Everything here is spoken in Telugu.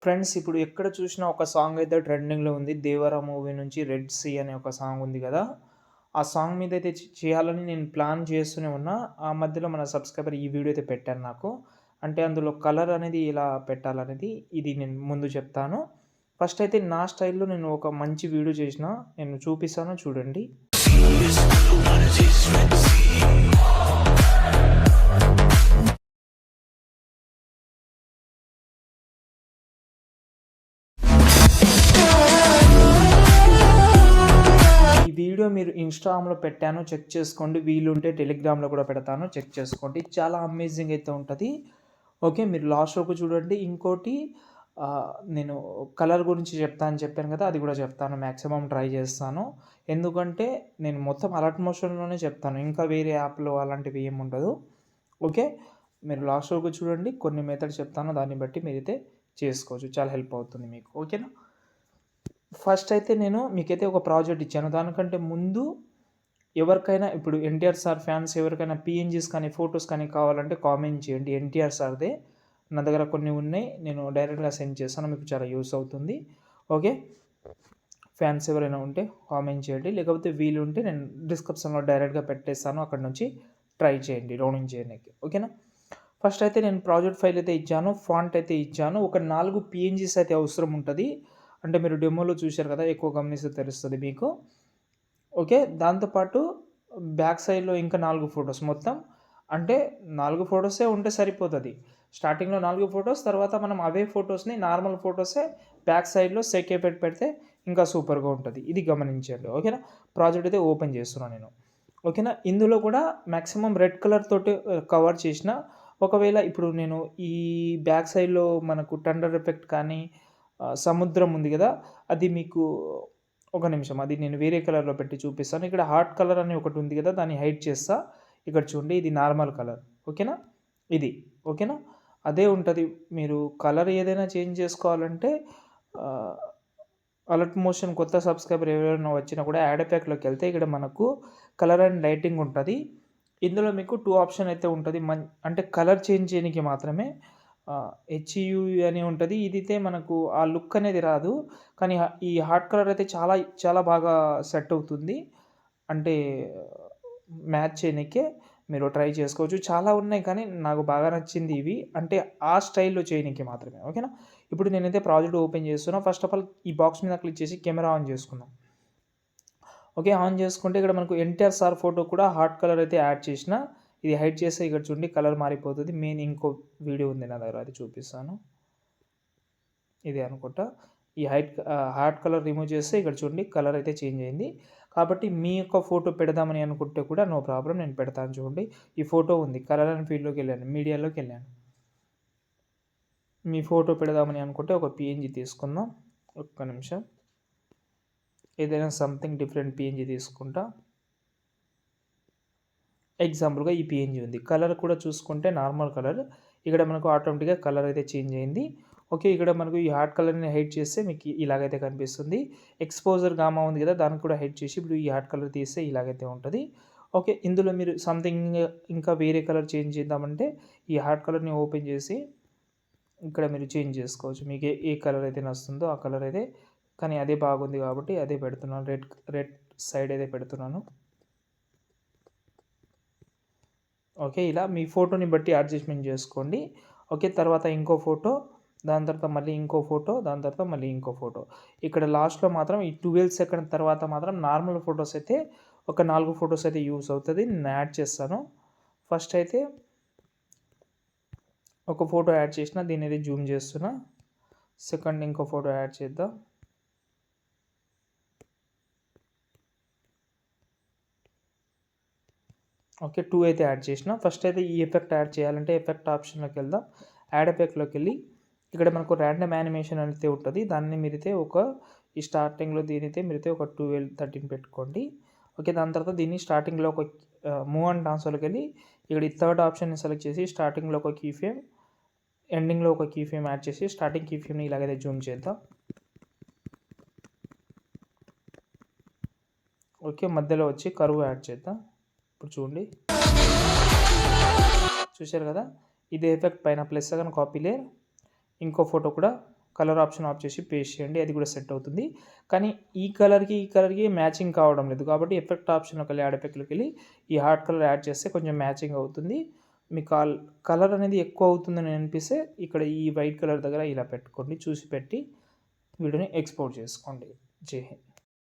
ఫ్రెండ్స్ ఇప్పుడు ఎక్కడ చూసినా ఒక సాంగ్ అయితే ట్రెండింగ్‌లో ఉంది. 'దేవర' మూవీ నుంచి 'రెడ్ సీ' అనే ఒక సాంగ్ ఉంది గదా! ఆ సాంగ్ మీదయితే చేయాలని నేను ప్లాన్ చేస్తూనే ఉన్నా. ఆ మధ్యలో మన సబ్‌స్క్రైబర్ ఈ వీడియో అయితే పెట్టారు నాకు. అంటే అందులో కలర్ అనేది ఎలా పెట్టాలనేది ఇది నేను ముందు చెప్తాను. ఫస్ట్ అయితే నా స్టైల్‌లో నేను ఒక మంచి వీడియో చేసిన. నేను చూపిస్తాను చూడండి. ఈ వీడియో మీరు ఇన్‌స్టాగ్రామ్‌లో పెట్టాను చెక్ చేసుకోండి. వీలుంటే టెలిగ్రామ్‌లో కూడా పెడతాను చెక్ చేసుకోండి. చాలా అమేజింగ్ అయితే ఉంటది. ఓకే. మీరు లాస్ట్ వరకు చూడండి. ఇంకోటి నేను కలర్ గురించి చెప్తా అని చెప్పాను కదా! అది కూడా చెప్తాను. మాక్సిమం ట్రై చేస్తాను. ఎందుకంటే నేను మొత్తం అలర్ట్ మోషన్‌లోనే చెప్తాను. ఇంకా వేరే యాప్‌లో అలాంటివి ఏమి ఉండదు. ఓకే. మీరు లాస్ట్ వరకు చూడండి. కొన్ని మెథడ్స్ చెప్తాను. దాన్ని బట్టి మీరైతే చేసుకోవచ్చు. చాలా హెల్ప్ అవుతుంది మీకు. ఓకేనా? ఫస్ట్ అయితే నేను మీకైతే ఒక ప్రాజెక్ట్ ఇచ్చాను. దానికంటే ముందు ఎవరికైనా ఇప్పుడు 'ఎన్టీఆర్ సార్' ఫ్యాన్స్ ఎవరికైనా పీఎన్‌జీస్ కానీ, ఫోటోస్ కానీ కావాలంటే కామెంట్ చేయండి. 'ఎన్టీఆర్ సార్‌దే' నా దగ్గర కొన్ని ఉన్నాయి. నేను డైరెక్ట్‌గా సెండ్ చేస్తాను. మీకు చాలా యూజ్ అవుతుంది. ఓకే. ఫ్యాన్స్ ఎవరైనా ఉంటే కామెంట్ చేయండి. లేకపోతే వీలుంటే నేను డిస్క్రిప్షన్‌లో డైరెక్ట్‌గా పెట్టేస్తాను. అక్కడి నుంచి ట్రై చేయండి డౌన్లోడ్ చేయనీకి. ఓకేనా? ఫస్ట్ అయితే నేను ప్రాజెక్ట్ ఫైల్ అయితే ఇచ్చాను. ఫాంట్ అయితే ఇచ్చాను. ఒక 4 పీఎన్‌జీస్ అయితే అవసరం ఉంటది. అంటే మీరు డెమోలో చూసారు కదా! ఎక్కువ గమనిస్తే తెలుస్తది మీకు. ఓకే. దాంతో పాటు బ్యాక్ సైడ్‌లో ఇంకా 4 ఫోటోస్ మొత్తం అంటే 4 ఫోటోసే ఉంటే సరిపోతది. స్టార్టింగ్‌లో 4 ఫోటోస్ తర్వాత మనం అవే ఫోటోస్‌ని నార్మల్ ఫోటోసే బ్యాక్ సైడ్‌లో సెక్ ఎఫెక్ట్ పెడితే ఇంకా సూపర్‌గా ఉంటది. ఇది గమనించండి. ఓకేనా? ప్రాజెక్ట్ అయితే ఓపెన్ చేస్తున్నా నేను. ఓకేనా? ఇందులో కూడా మాక్సిమం రెడ్ కలర్ తోటి కవర్ చేసిన. ఒకవేళ ఇప్పుడు నేను ఈ బ్యాక్ సైడ్‌లో మనకు థండర్ ఎఫెక్ట్ కానీ సముద్రం ఉంది గదా! అది మీకు ఒక నిమిషం. అది నేను వేరే కలర్‌లో పెట్టి చూపిస్తాను. ఇక్కడ హార్ట్ కలర్ అని ఒకటి ఉంది గదా! దాన్ని హైడ్ చేస్తా. ఇక్కడ చూడండి ఇది నార్మల్ కలర్. ఓకేనా? ఇది. ఓకేనా? అదే ఉంటది. మీరు కలర్ ఏదైనా చేంజ్ చేసుకోవాలంటే ఆహ్, అలర్ట్ మోషన్ కొత్త సబ్‌స్క్రైబర్ ఎవరైనా వచ్చినా కూడా యాడ్ ప్యాక్‌లోకెళ్తే ఇక్కడ మనకు కలర్ అండ్ లైటింగ్ ఉంటది. ఇందులో మీకు 2 ఆప్షన్ అయితే ఉంటది. అంటే కలర్ చేంజ్ చేయనీకి మాత్రమే హెచ్‌యువి అని ఉంటది. ఇదైతే మనకు ఆ లుక్ అనేది రాదు. కానీ ఈ హార్ట్ కలర్ అయితే చాలా చాలా బాగా సెట్ అవుతుంది. అంటే మ్యాచ్ చేయనీకే మీరు ట్రై చేసుకోవచ్చు. చాలా ఉన్నాయి కానీ నాకు బాగా నచ్చింది ఇవి. అంటే ఆ స్టైల్‌లో చేయనీకి మాత్రమే. ఓకేనా? ఇప్పుడు నేనైతే ప్రాజెక్ట్ ఓపెన్ చేస్తున్నా. ఫస్ట్ ఆఫ్ ఆల్ ఈ బాక్స్ మీద క్లిక్ చేసి కెమెరా ఆన్ చేసుకుందాం. ఓకే. ఆన్ చేసుకుంటే ఇక్కడ మనకు ఎన్టీఆర్ సార్ ఫోటో కూడా హార్ట్ కలర్ అయితే యాడ్ చేసిన. ఇది హైడ్ చేస్తే ఇక్కడ చూడండి కలర్ మారిపోతది. మెయిన్ ఇంకో వీడియో ఉంది నా దగ్గర అది చూపిస్తాను. ఇదే అనుకుంటా. ఈ హార్ట్ కలర్ రిమూవ్ చేస్తే ఇక్కడ చూడండి కలర్ అయితే చేంజ్ అయింది. కాబట్టి మీ యొక్క ఫోటో పెడదామని అనుకుంటే కూడా నో ప్రాబ్లమ్ నేను పెడతాను చూడండి. ఈ ఫోటో ఉంది. కలర్ అండ్ ఫీల్డ్‌లోకెళ్ళాను. మీడియాలోకెళ్ళాను. మీ ఫోటో పెడదామని అనుకుంటే ఒక పీఎన్‌జీ తీసుకుందాం. ఒక్క నిమిషం. ఏదైనా సంథింగ్ డిఫరెంట్ పీఎన్‌జీ తీసుకుంటా. ఎగ్జాంపుల్‌గా ఈ పీఎన్‌జీ ఉంది. కలర్ కూడా చూసుకుంటే నార్మల్ కలర్. ఇక్కడ మనకు ఆటోమేటిక్‌గా కలర్ అయితే చేంజ్ అయింది. ఓకే. ఇక్కడ మనకు ఈ హార్ట్ కలర్‌ని హైడ్ చేస్తే మీకు ఇలాగైతే కనిపిస్తుంది. ఎక్స్‌పోజర్ గామా ఉంది కదా! దాన్ని కూడా హైడ్ చేసి ఇప్పుడు ఈ హార్ట్ కలర్ తీస్తే ఇలాగైతే ఉంటది. ఓకే. ఇందులో మీరు సంథింగ్ ఇంకా వేరే కలర్ చేంజ్ చేద్దామంటే ఈ హార్ట్ కలర్‌ని ఓపెన్ చేసి ఇక్కడ మీరు చేంజ్ చేసుకోవచ్చు. మీకు ఏ కలర్ అయితే నచ్చుతుందో ఆ కలర్ అయితే కానీ అదే బాగుంది కాబట్టి అదే పెడుతున్నాను. రెడ్ సైడ్ అయితే పెడుతున్నాను. ఓకే. ఇలా మీ ఫోటోని బట్టి అడ్జస్ట్‌మెంట్ జేసుకోండి. ఓకే. తర్వాత ఇంకో ఫోటో, దాని తర్వాత మళ్ళీ ఇంకో ఫోటో, దాని తర్వాత మళ్ళీ ఇంకో ఫోటో. ఇక్కడ లాస్ట్‌లో మాత్రం ఈ 12 సెకండ్ తర్వాత మాత్రం నార్మల్ ఫోటోస్ అయితే ఒక 4 ఫోటోస్ అయితే యూజ్ అవుతది. నేను యాడ్ చేస్తాను. ఫస్ట్ అయితే ఒక ఫోటో యాడ్ చేసిన దీన్నైతే జూమ్ చేస్తున్నా. సెకండ్ ఇంకో ఫోటో యాడ్ చేద్దాం. ఓకే. 2 అయితే యాడ్ చేసిన. ఫస్ట్ అయితే ఈ ఎఫెక్ట్ యాడ్ చేయాలంటే ఎఫెక్ట్ ఆప్షన్‌లోకెళ్దాం. యాడ్ ఎఫెక్ట్‌లోకెళ్ళి ఇక్కడ మనకు ర్యాండమ్ యానిమేషన్ అయితే ఉంటది. దాన్ని మీరైతే ఈ స్టార్టింగ్‌లో దీనైతే మీరైతే ఒక 12, 13 పెట్టుకోండి. ఓకే. దాని తర్వాత దీన్ని స్టార్టింగ్‌లో ఒక మూవ్ అండ్ ట్రాన్స్‌ఫర్‌లోకెళ్ళి ఇక్కడ ఈ థర్డ్ ఆప్షన్‌ని సెలెక్ట్ చేసి స్టార్టింగ్‌లో ఒక కీ ఫ్రేమ్, ఎండింగ్‌లో ఒక కీ ఫ్రేమ్ యాడ్ చేసి స్టార్టింగ్ కీ ఫ్రేమ్‌ని ఇలాగైతే జూమ్ చేద్దాం. ఓకే. మధ్యలో వచ్చి కర్వ్ యాడ్ చేద్దాం. ఇప్పుడు చూడండి. చూసారు కదా! ఇదే ఎఫెక్ట్ పైన ప్లస్ సెకన్ కాపీ లేయర్. ఇంకో ఫోటో కూడా కలర్ ఆప్షన్ ఆఫ్ చేసి పేస్ట్ చేయండి, అది కూడా సెట్ అవుతుంది. కానీ ఈ కలర్‌కి మ్యాచింగ్ కావడం లేదు. కాబట్టి ఎఫెక్ట్ ఆప్షన్‌లోకి వెళ్ళి యాడ్ ఎఫెక్ట్‌లోకి వెళ్ళి ఈ హార్ట్ కలర్ యాడ్ చేస్తే కొంచెం మ్యాచింగ్ అవుతుంది. మీ కలర్ అనేది ఎక్కువ అవుతుందని అనిపిస్తే ఇక్కడ ఈ వైట్ కలర్ దగ్గర ఇలా పెట్టుకోండి. చూసి పెట్టి వీడియోని ఎక్స్‌పోర్ట్ చేసుకోండి. జై హింద్.